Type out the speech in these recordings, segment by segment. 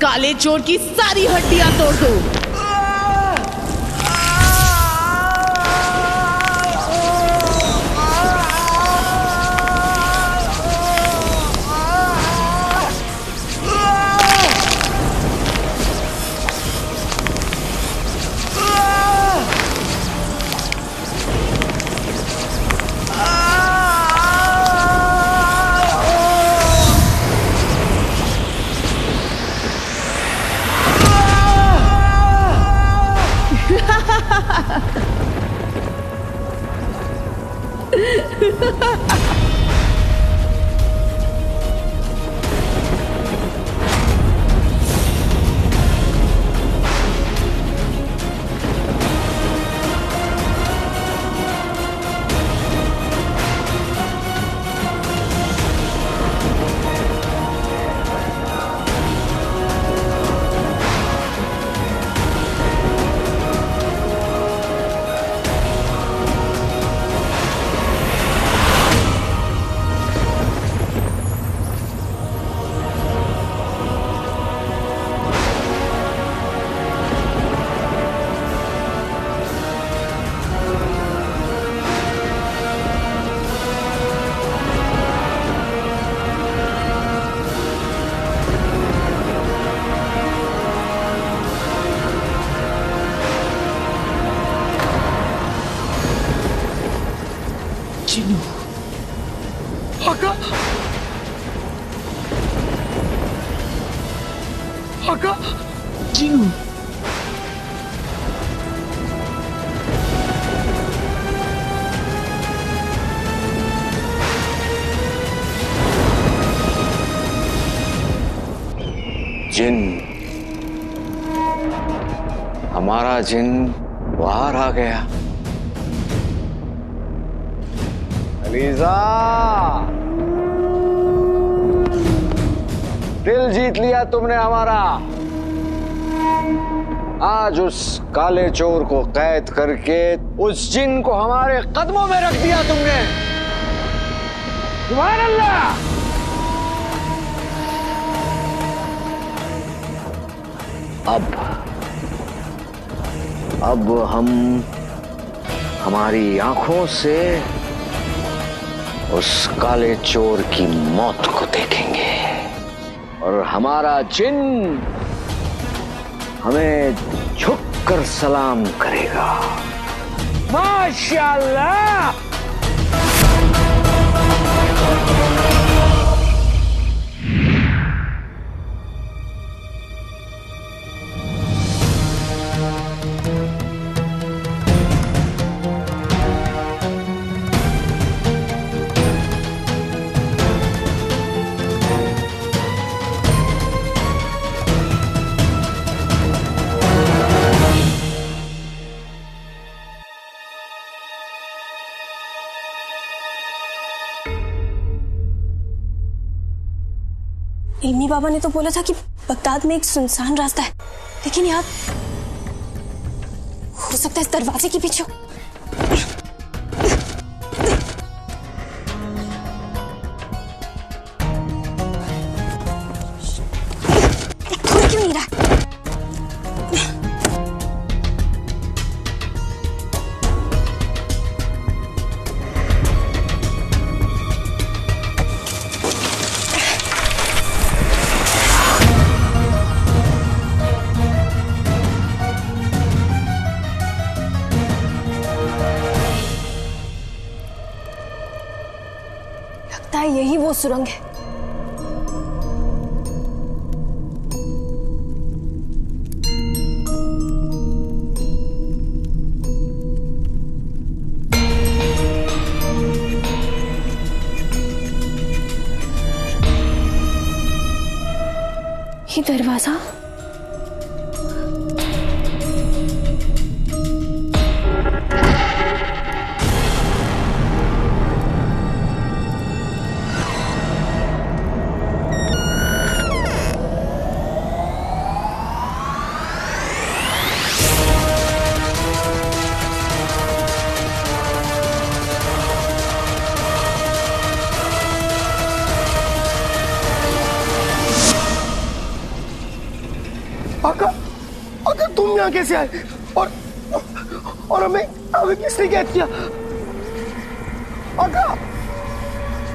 काले चोर की सारी हड्डियां तोड़ दूं। चिनू, आका, आका, चिनू, जिन, हमारा जिन बाहर आ गया। अलीजा, दिल जीत लिया तुमने हमारा। आज उस काले चोर को कैद करके उस जिन को हमारे कदमों में रख दिया तुमने। सुभान अल्लाह। अब हम हमारी आंखों से उस काले चोर की मौत को देखेंगे और हमारा जिन हमें झुककर सलाम करेगा। माशाअल्लाह। इल्मी बाबा ने तो बोला था कि बगदाद में एक सुनसान रास्ता है, लेकिन यार हो सकता है इस दरवाजे के पीछे। खुल क्यों नहीं रहा? यही वो सुरंग है। ये दरवाजा तुम यहाँ कैसे आए? और हमें किसने कैद किया? आका!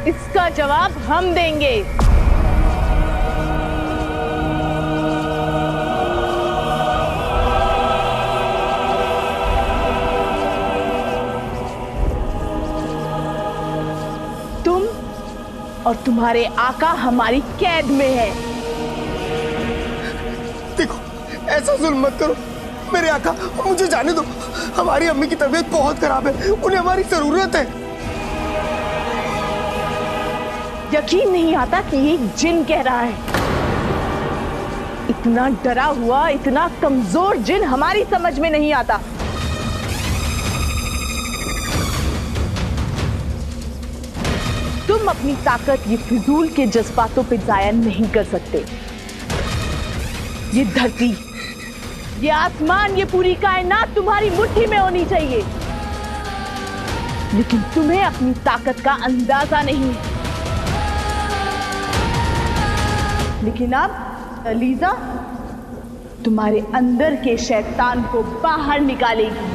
इसका जवाब हम देंगे। तुम और तुम्हारे आका हमारी कैद में है। देखो, ऐसा जुल्म मत करो मेरे आका, मुझे जाने दो। हमारी अम्मी की तबीयत बहुत खराब है, उन्हें हमारी जरूरत है। यकीन नहीं आता कि ये जिन कह रहा है। इतना डरा हुआ, इतना कमजोर जिन हमारी समझ में नहीं आता। तुम अपनी ताकत ये फिजूल के जज्बातों पे जाया नहीं कर सकते। ये धरती, ये आसमान, ये पूरी कायनात तुम्हारी मुट्ठी में होनी चाहिए, लेकिन तुम्हें अपनी ताकत का अंदाजा नहीं है। लेकिन अब अलीजा तुम्हारे अंदर के शैतान को बाहर निकालेगी।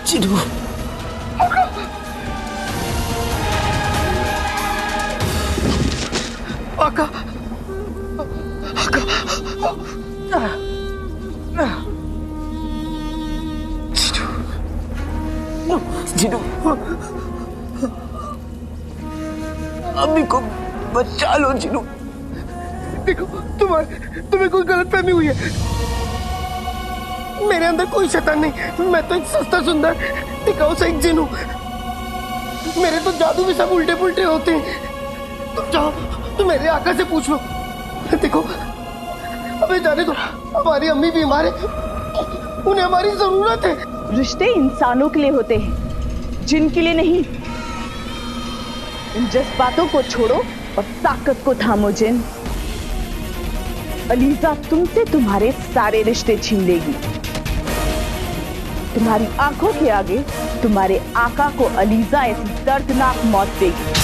चिरू, आका, चिरू, अम्मी को बचा लो चिरू। देखो, तुम्हें कोई गलतफहमी हुई है। मेरे अंदर कोई शैतान नहीं, मैं तो एक सस्ता सुंदर टिकाऊ सा एक जिन हूँ। मेरे तो जादू भी सब उल्टे पुल्टे होते हैं। तुम चाहो तो मेरे आका से पूछ लो। देखो, हमें जाने दो, हमारी अम्मी बीमार है, उन्हें हमारी जरूरत है। रिश्ते इंसानों के लिए होते हैं, जिन के लिए नहीं। इन जज्बातों को छोड़ो और ताकत को थामो जिन। अलीजा तुमसे तुम्हारे सारे रिश्ते छीन लेगी। तुम्हारी आंखों के आगे तुम्हारे आका को अलीजा ऐसी दर्दनाक मौत देगी।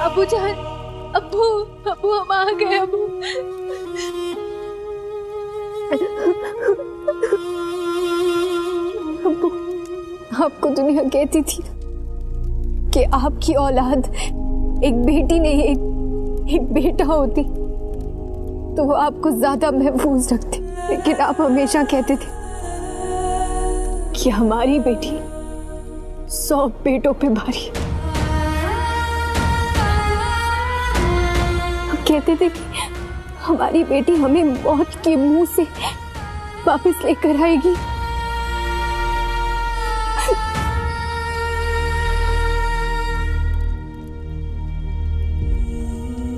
अबू जान, अबू हम आ गए। अबू, आपको दुनिया कहती थी कि आपकी औलाद एक बेटी नहीं एक बेटा होती तो वो आपको ज्यादा महफूज रखते, लेकिन आप हमेशा कहते थे कि हमारी बेटी 100 बेटों पे भारी। कहते थे कि हमारी बेटी हमें मौत के मुंह से वापस लेकर आएगी।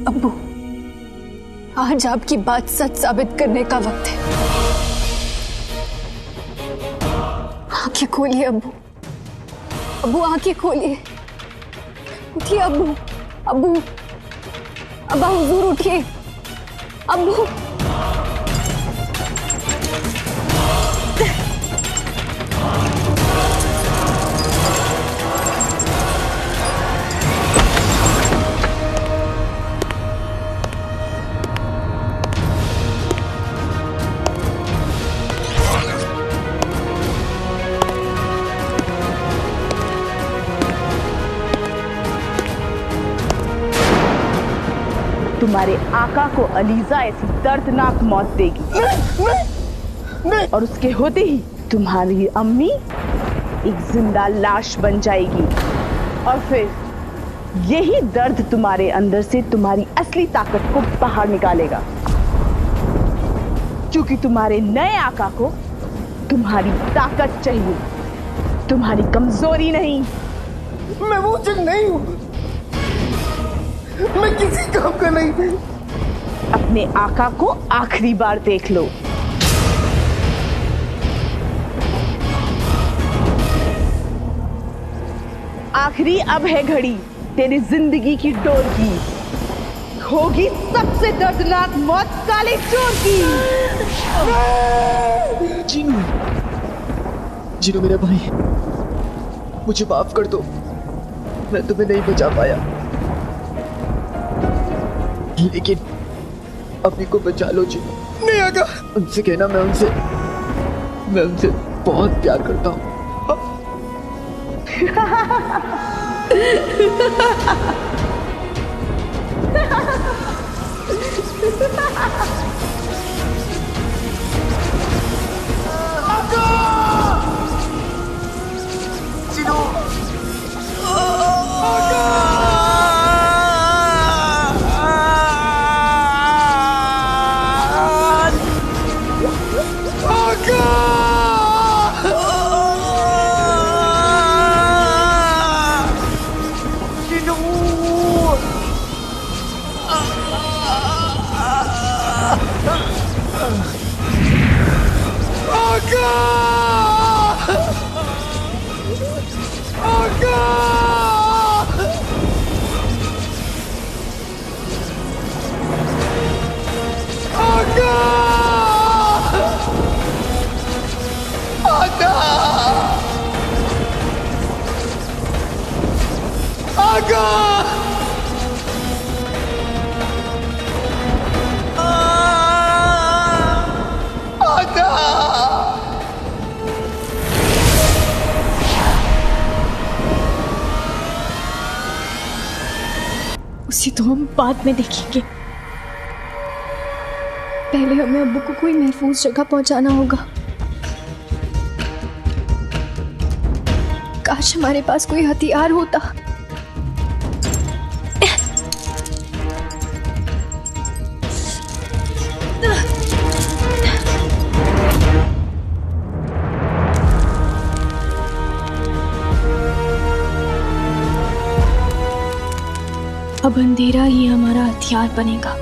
अब्बू, आज आपकी बात सच साबित करने का वक्त है। आंखें खोलिए अब्बू, अब्बू आंखें खोलिए। उठिए अब्बू, अब्बू, अब्बा हुजूर उठिए। अब्बू, तुम्हारे आका को अलीजा ऐसी दर्दनाक मौत देगी। नहीं। और उसके होते ही तुम्हारी अम्मी एक जिंदा लाश बन जाएगी। और फिर यही दर्द तुम्हारे अंदर से तुम्हारी असली ताकत को बाहर निकालेगा, क्योंकि तुम्हारे नए आका को तुम्हारी ताकत चाहिए, तुम्हारी कमजोरी नहीं। मैं वो जिन नहीं हूं, मैं किसी काम का नहीं। अपने आका को आखिरी बार देख लो। आखिरी अब है घड़ी तेरी जिंदगी की डोर की, होगी सबसे दर्दनाक मौत काले चोर की। जीनू, जीनू मेरे भाई, मुझे माफ कर दो, मैं तुम्हें नहीं बचा पाया, लेकिन अभी को बचा लो जीनू। नहीं आका, उनसे कहना मैं उनसे बहुत प्यार करता हूँ। उसे तो हम बाद में देखेंगे, पहले हमें अब्बू को कोई महफूज जगह पहुंचाना होगा। काश हमारे पास कोई हथियार होता। अब अंधेरा ही हमारा हथियार बनेगा।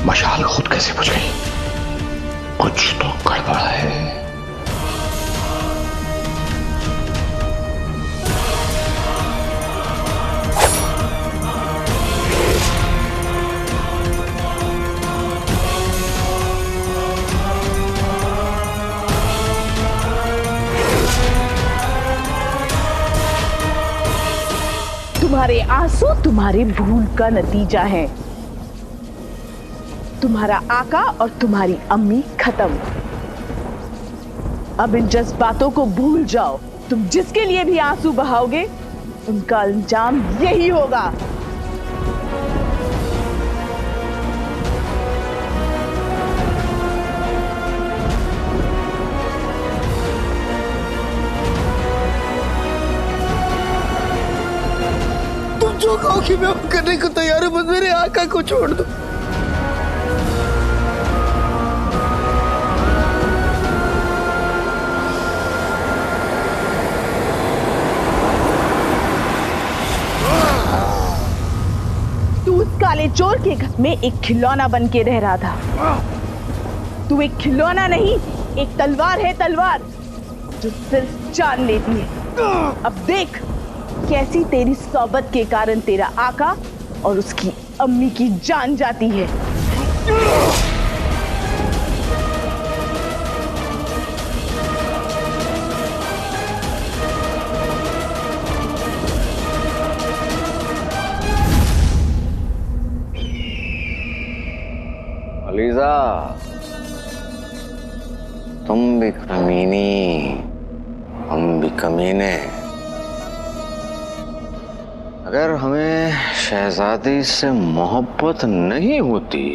मशाल खुद कैसे बुझ गई? कुछ तो गड़बड़ है। तुम्हारे आंसू तुम्हारी भूल का नतीजा है। तुम्हारा आका और तुम्हारी अम्मी खत्म। अब इन जज्बातों को भूल जाओ। तुम जिसके लिए भी आंसू बहाओगे उनका अंजाम यही होगा। तुम जो कहो कि मैं करने को तैयार हूं, बस मेरे आका को छोड़ दो। काले चोर के घर में एक खिलौना बन के रह रहा था। तू एक खिलौना नहीं, एक तलवार है, तलवार जो सिर्फ जान लेती है। अब देख कैसी तेरी सोबत के कारण तेरा आका और उसकी अम्मी की जान जाती है। अलीजा, तुम भी कमीनी, हम भी कमीने। अगर हमें शहजादी से मोहब्बत नहीं होती,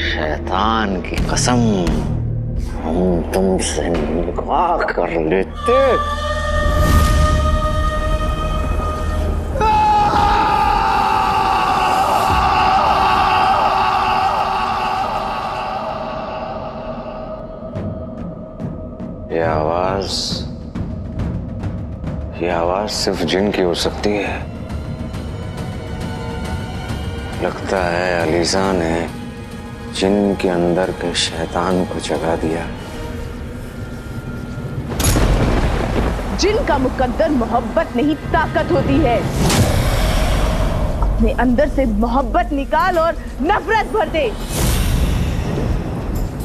शैतान की कसम, हम तुमसे निकाह कर लेते। ये आवाज सिर्फ जिन की हो सकती है। लगता है अलीजा ने जिन के अंदर के शैतान को जगा दिया। जिन का मुकद्दर मोहब्बत नहीं ताकत होती है। अपने अंदर से मोहब्बत निकाल और नफरत भर दे।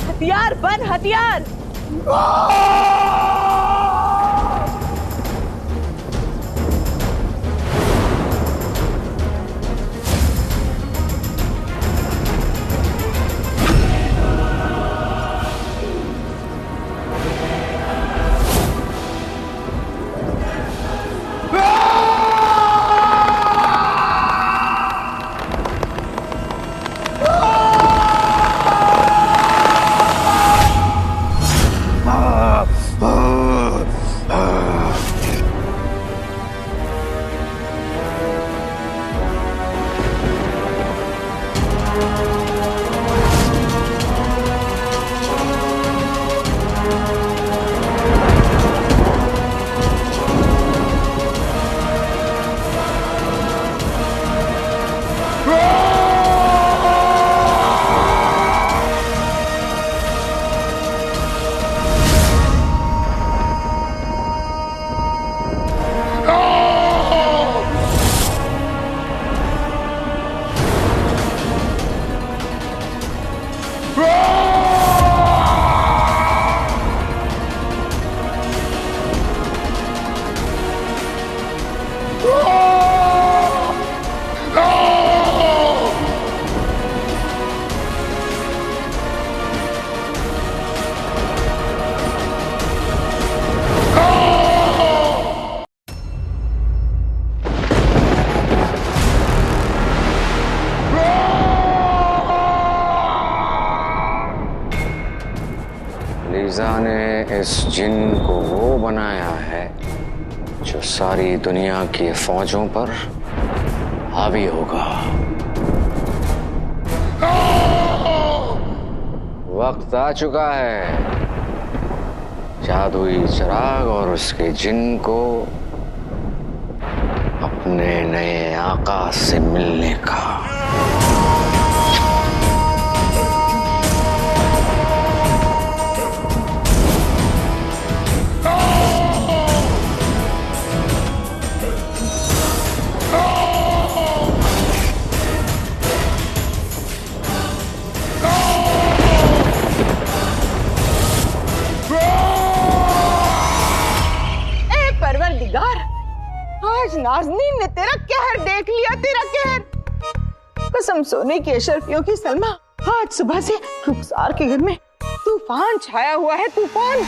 हथियार बन हथियार। अलीजा ने इस जिन को वो बनाया है जो सारी दुनिया की फौजों पर हावी होगा। वक्त आ चुका है जादुई चिराग और उसके जिन को अपने नए आका से मिलने का। आज नाज़नीन ने तेरा कहर देख लिया, तेरा कहर। कसम सोने की अशरफियों की सलमा, आज सुबह से रुखसार के घर में तूफान छाया हुआ है, तूफान।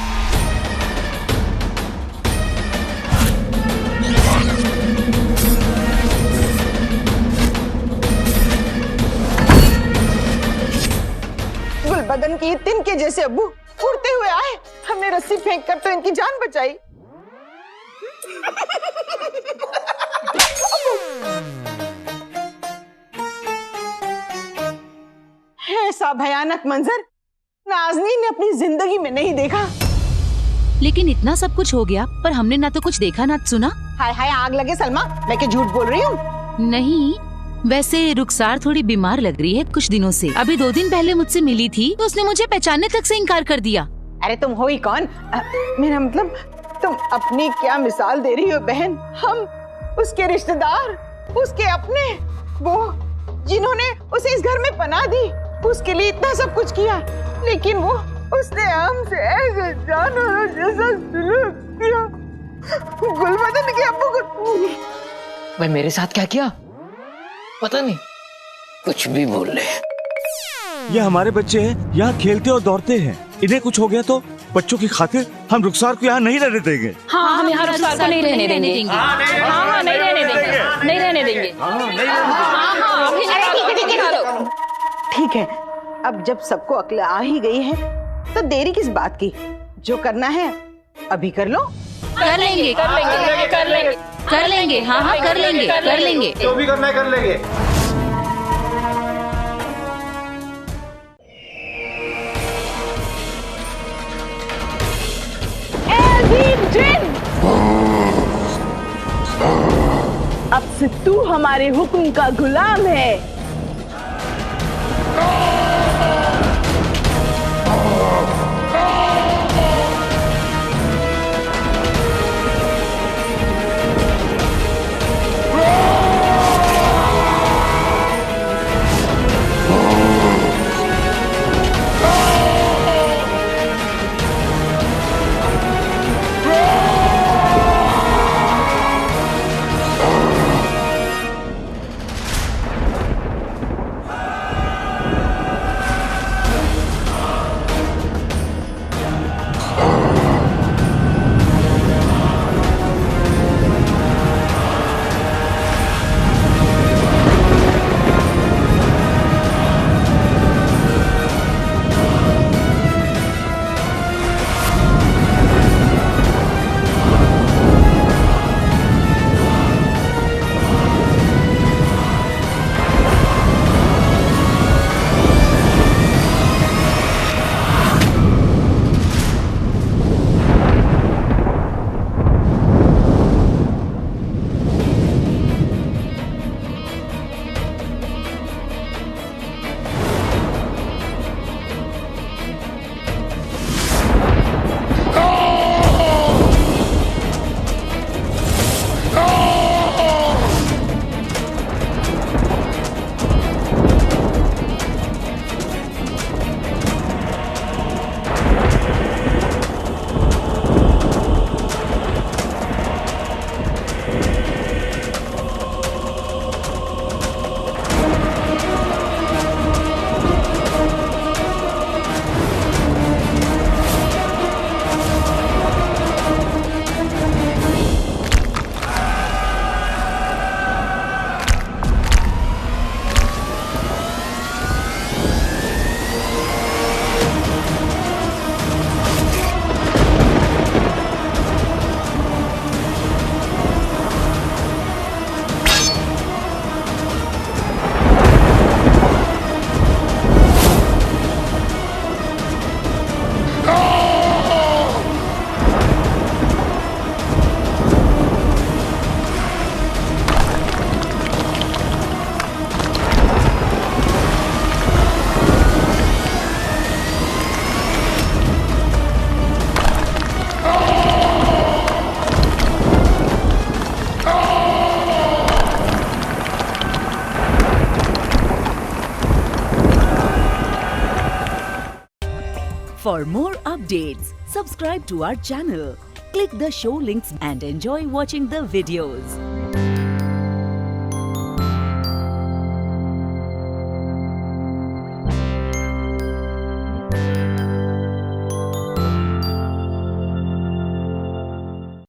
गुलबदन की तिनके जैसे अब्बू उड़ते हुए आए, हमने रस्सी फेंक कर तो इनकी जान बचाई। ऐसा भयानक मंजर नाज़नीन ने अपनी जिंदगी में नहीं देखा। लेकिन इतना सब कुछ हो गया पर हमने ना तो कुछ देखा ना सुना। हाय हाय आग लगे सलमा, मैं क्या झूठ बोल रही हूँ? नहीं, वैसे रुखसार थोड़ी बीमार लग रही है कुछ दिनों से। अभी 2 दिन पहले मुझसे मिली थी तो उसने मुझे पहचानने तक से इनकार कर दिया। अरे तुम हो ही कौन? मेरा मतलब तुम अपनी क्या मिसाल दे रही हो बहन? हम उसके रिश्तेदार, उसके अपने, वो जिन्होंने उसे इस घर में पनाह दी, उसके लिए इतना सब कुछ किया, लेकिन वो उसने हमसे ऐसे जानवर जैसा सलूक किया। गुलबदन के अब्बू को वह मेरे साथ क्या किया पता नहीं। कुछ भी बोल ले। ये हमारे बच्चे हैं, यहाँ खेलते और दौड़ते हैं। इन्हें कुछ हो गया तो बच्चों की खातिर हम रुखसार को यहाँ नहीं रहने देंगे। हाँ, हम यहाँ रुखसार को नहीं रहने देंगे। हाँ, नहीं रहने देंगे, नहीं रहने देंगे। ठीक है, अब जब सबको अक्ल आ ही गई है तो देरी किस बात की? जो करना है अभी कर लो। कर लेंगे, कर लेंगे, कर लेंगे, कर लेंगे। हाँ हाँ कर लेंगे, कर लेंगे। जो भी करना है कर लेंगे। जिन, अब से तू हमारे हुक्म का गुलाम है। For more updates, subscribe to our channel, click the show links and enjoy watching the videos.